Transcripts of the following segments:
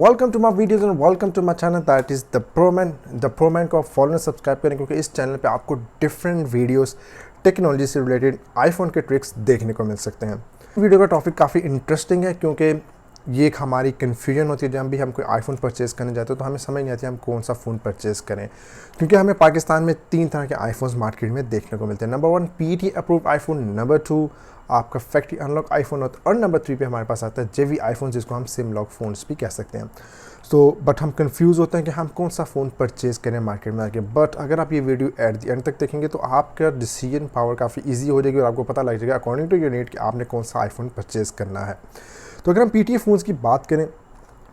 Welcome to my videos and welcome to my channel that is the pro man को आप follow subscribe करें क्योंकि इस चैनल पे आपको डिफरेंट वीडियोस टेक्नोलॉजी से रिलेटेड आईफोन के ट्रिक्स देखने को मिल सकते हैं। वीडियो का टॉपिक काफ़ी इंटरेस्टिंग है क्योंकि ये एक हमारी कन्फ्यूजन होती है जब भी हम कोई आईफोन परचेज़ करने जाते हैं तो हमें समझ नहीं आती हम कौन सा फ़ोन परचेज़ करें, क्योंकि हमें पाकिस्तान में 3 तरह के आईफोन्स मार्केट में देखने को मिलते हैं। Number 1 PET approved iPhone, number 2 आपका फैक्ट्री अनलॉक आईफोन होता है और नंबर 3 पे हमारे पास आता है JV आईफोन जिसको हम सिम लॉक फ़ोन्स भी कह सकते हैं। बट हम कंफ्यूज होते हैं कि हम कौन सा फ़ोन परचेज़ करें मार्केट में आके। बट अगर आप ये वीडियो एट द एंड तक देखेंगे तो आपका डिसीजन पावर काफ़ी इजी हो जाएगी और आपको पता लग जाएगा अकॉर्डिंग टू योर नीड कि आपने कौन सा आईफोन परचेज़ करना है। तो अगर हम PTA फ़ोन्स की बात करें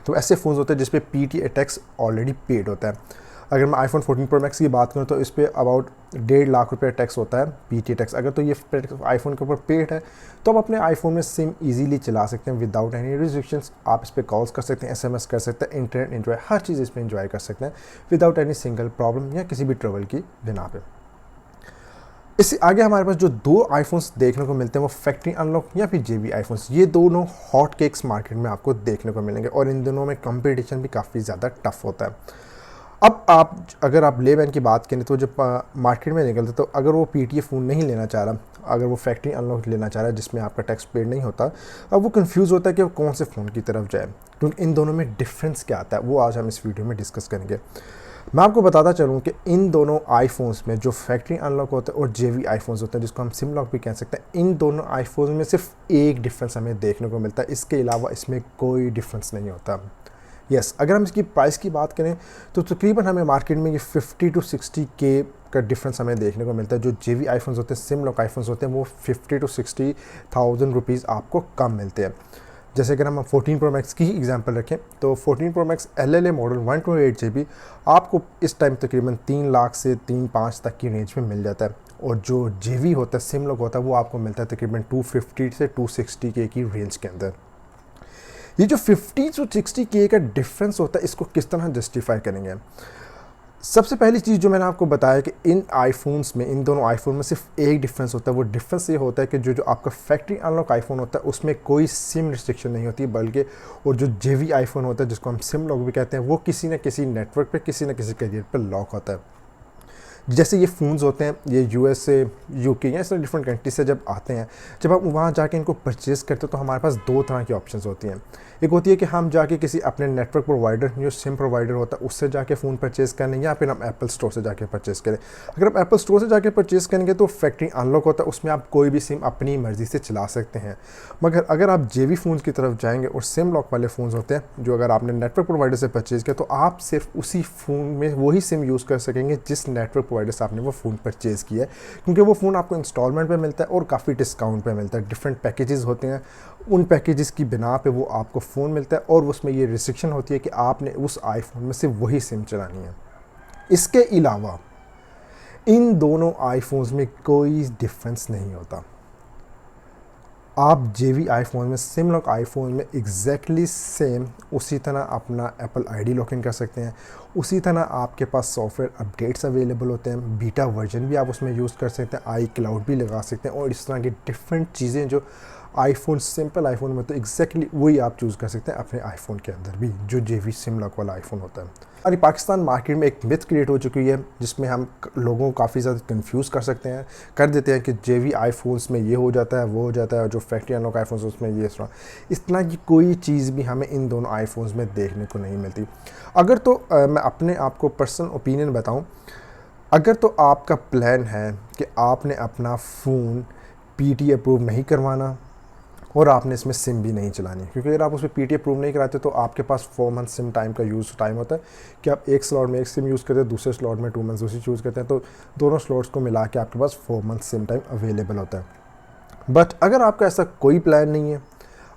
तो ऐसे फ़ोन्स होते हैं जिस पे PTA टैक्स ऑलरेडी पेड होता है। अगर मैं आईफोन 14 प्रो मैक्स की बात करूँ तो इस पर अबाउट 1.5 लाख रुपये टैक्स होता है PTA टैक्स। अगर तो ये आईफोन के ऊपर पेड है तो आप अपने आईफोन में सिम इजीली चला सकते हैं विदाउट एनी रिस्ट्रिक्शंस। आप इस पर कॉल्स कर सकते हैं, SMS कर सकते हैं, इंटरनेट एंजॉय, हर चीज़ इस पर एंजॉय कर सकते हैं विदाउट एनी सिंगल प्रॉब्लम या किसी भी ट्रबल की बिना पे। इससे आगे हमारे पास जो 2 आईफोन्स देखने को मिलते हैं वो फैक्ट्री अनलॉक या फिर JV आईफोन्स। ये दोनों हॉट केक्स मार्केट में आपको देखने को मिलेंगे और इन दोनों में कंपटीशन भी काफ़ी ज़्यादा टफ होता है। अब अगर आप लेबैन की बात करें तो जब मार्केट में निकलते तो अगर वो PTA फ़ोन नहीं लेना चाह रहा, अगर वो फैक्ट्री अनलॉक लेना चाह रहा है जिसमें आपका टैक्स पेड नहीं होता, अब वो कंफ्यूज होता है कि वो कौन से फ़ोन की तरफ जाए, क्योंकि इन दोनों में डिफरेंस क्या आता है वो आज हम इस वीडियो में डिस्कस करेंगे। मैं आपको बताता चलूँ कि इन दोनों आईफोन्स में जो फैक्ट्री अनलॉक होता है और JV आईफोन्स होते हैं जिसको हम सिम लॉक भी कह सकते हैं, इन दोनों आईफोन्स में सिर्फ एक डिफरेंस हमें देखने को मिलता है, इसके अलावा इसमें कोई डिफरेंस नहीं होता। अगर हम इसकी प्राइस की बात करें तो तकरीबन हमें मार्केट में ये 50 to 60K का डिफरेंस हमें देखने को मिलता है। जो JV आईफोन्स होते हैं, सिम लॉक आईफोन्स होते हैं, वो 50 to 60,000 रुपीज़ आपको कम मिलते हैं। जैसे अगर हम 14 प्रो मैक्स की ही एग्जांपल रखें तो 14 pro max LLA model 128 GB आपको इस टाइम तकरीबन 3 लाख से 3-5 तक की रेंज में मिल जाता है, और जो JV होता है, सिम लॉक होता है, वो आपको मिलता है तकरीबन 250 से 260K की रेंज के अंदर। ये जो 50 से 60K का डिफरेंस होता है इसको किस तरह जस्टिफाई करेंगे? सबसे पहली चीज़ जो मैंने आपको बताया कि इन आईफोन्स में, इन दोनों आईफोन में सिर्फ एक डिफरेंस होता है। वो डिफरेंस ये होता है कि जो आपका फैक्ट्री अनलॉक आईफोन होता है उसमें कोई सिम रिस्ट्रिक्शन नहीं होती, बल्कि और जो JV आईफोन होता है जिसको हम सिम लॉक भी कहते हैं, वो किसी न किसी नेटवर्क पे, किसी न किसी कैरियर पर लॉक होता है। जैसे ये फ़ोन्स होते हैं, ये USA, UK या इस तरह डिफरेंट कंट्री से जब आते हैं, जब हम वहाँ जाके इनको परचेज़ करते हैं तो हमारे पास 2 तरह की ऑप्शंस होती हैं। एक होती है कि हम जाके किसी अपने नेटवर्क प्रोवाइडर, जो सिम प्रोवाइडर होता है, उससे जाके फ़ोन परचेज़ करें, या फिर हम एप्पल स्टोर से जाके परचेज़ करें। अगर आप एप्पल स्टोर से जाके परचेज़ करेंगे तो फैक्ट्री अनलॉक होता है, उसमें आप कोई भी सिम अपनी मर्ज़ी से चला सकते हैं। मगर अगर आप JV फ़ोन्स की तरफ जाएंगे और सिम लॉक वाले फ़ोन्स होते हैं, जो अगर आपने नेटवर्क प्रोवाइडर से परचेज़ किया तो आप सिर्फ उसी फ़ोन में वही सिम यूज़ कर सकेंगे जिस नेटवर्क प्रोवाइडर से आपने वो फ़ोन परचेज़ किया है, क्योंकि वो फ़ोन आपको इंस्टॉलमेंट पे मिलता है और काफ़ी डिस्काउंट पे मिलता है। डिफरेंट पैकेजेस होते हैं, उन पैकेजेस की बिना पे वो आपको फ़ोन मिलता है और उसमें ये रिस्ट्रिक्शन होती है कि आपने उस आईफोन में से वही सिम चलानी है। इसके अलावा इन दोनों आईफोन्स में कोई डिफरेंस नहीं होता। आप JV आईफोन में, सिम लॉक आईफोन में एग्जैक्टली सेम उसी तरह अपना एप्पल ID लॉगिन कर सकते हैं, उसी तरह आपके पास सॉफ्टवेयर अपडेट्स अवेलेबल होते हैं, बीटा वर्जन भी आप उसमें यूज़ कर सकते हैं, iCloud भी लगा सकते हैं, और इस तरह की डिफरेंट चीज़ें जो आईफोन, सिंपल आईफोन में तो एग्जैक्टली वही आप चूज़ कर सकते हैं अपने आईफोन के अंदर भी, जो JV सिम लॉक वाला आईफोन होता है। अरे पाकिस्तान मार्केट में एक मिथ क्रिएट हो चुकी है जिसमें हम लोगों को काफ़ी ज़्यादा कंफ्यूज कर देते हैं कि JV आईफोन्स में ये हो जाता है, वो हो जाता है, और जो फैक्ट्री अनलॉक आईफोन्स उसमें ये इस तरह की कोई चीज़ भी हमें इन दोनों आईफोन्स में देखने को नहीं मिलती। अगर तो मैं अपने आप को पर्सनल ओपिनियन बताऊं, अगर तो आपका प्लान है कि आपने अपना फ़ोन PTA अप्रूव नहीं करवाना और आपने इसमें सिम भी नहीं चलानी, क्योंकि अगर आप उसमें PTA अप्रूव नहीं कराते तो आपके पास 4 मंथ सिम टाइम का यूज़ टाइम होता है कि आप एक स्लॉट में एक सिम यूज़ करते हैं, दूसरे स्लॉट में 2 मंथ्स दूसरी चूज़ करते हैं, तो दोनों स्लॉट्स को मिला के आपके पास 4 मंथ सिम टाइम अवेलेबल होता है। बट अगर आपका ऐसा कोई प्लान नहीं है,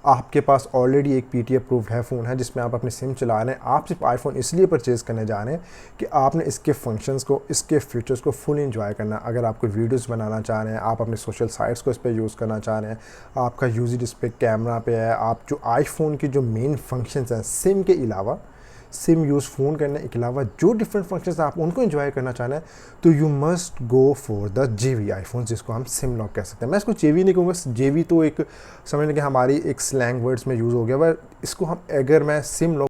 आपके पास ऑलरेडी एक PTA अप्रूव्ड है फ़ोन है जिसमें आप अपनी सिम चला रहे हैं, आप सिर्फ आईफोन इसलिए परचेज़ करने जा रहे हैं कि आपने इसके फंक्शंस को, इसके फीचर्स को फुल एंजॉय करना। अगर आप कोई वीडियोस बनाना चाह रहे हैं, आप अपने सोशल साइट्स को इस पर यूज़ करना चाह रहे हैं, आपका यूज़र इस पर कैमरा पे है, आप जो आईफोन की जो मेन फंक्शंस हैं सिम के अलावा, सिम यूज़ फ़ोन करने के अलावा जो डिफरेंट फंक्शंस आप उनको एंजॉय करना चाह रहे हैं, तो you must go for the JV iPhone, जिसको हम सिम लॉक कह सकते हैं। मैं इसको JV नहीं कहूँगा, JV तो एक समझ लें कि हमारी एक स्लैंग वर्ड्स में यूज़ हो गया, पर इसको हम, अगर मैं सिम लॉक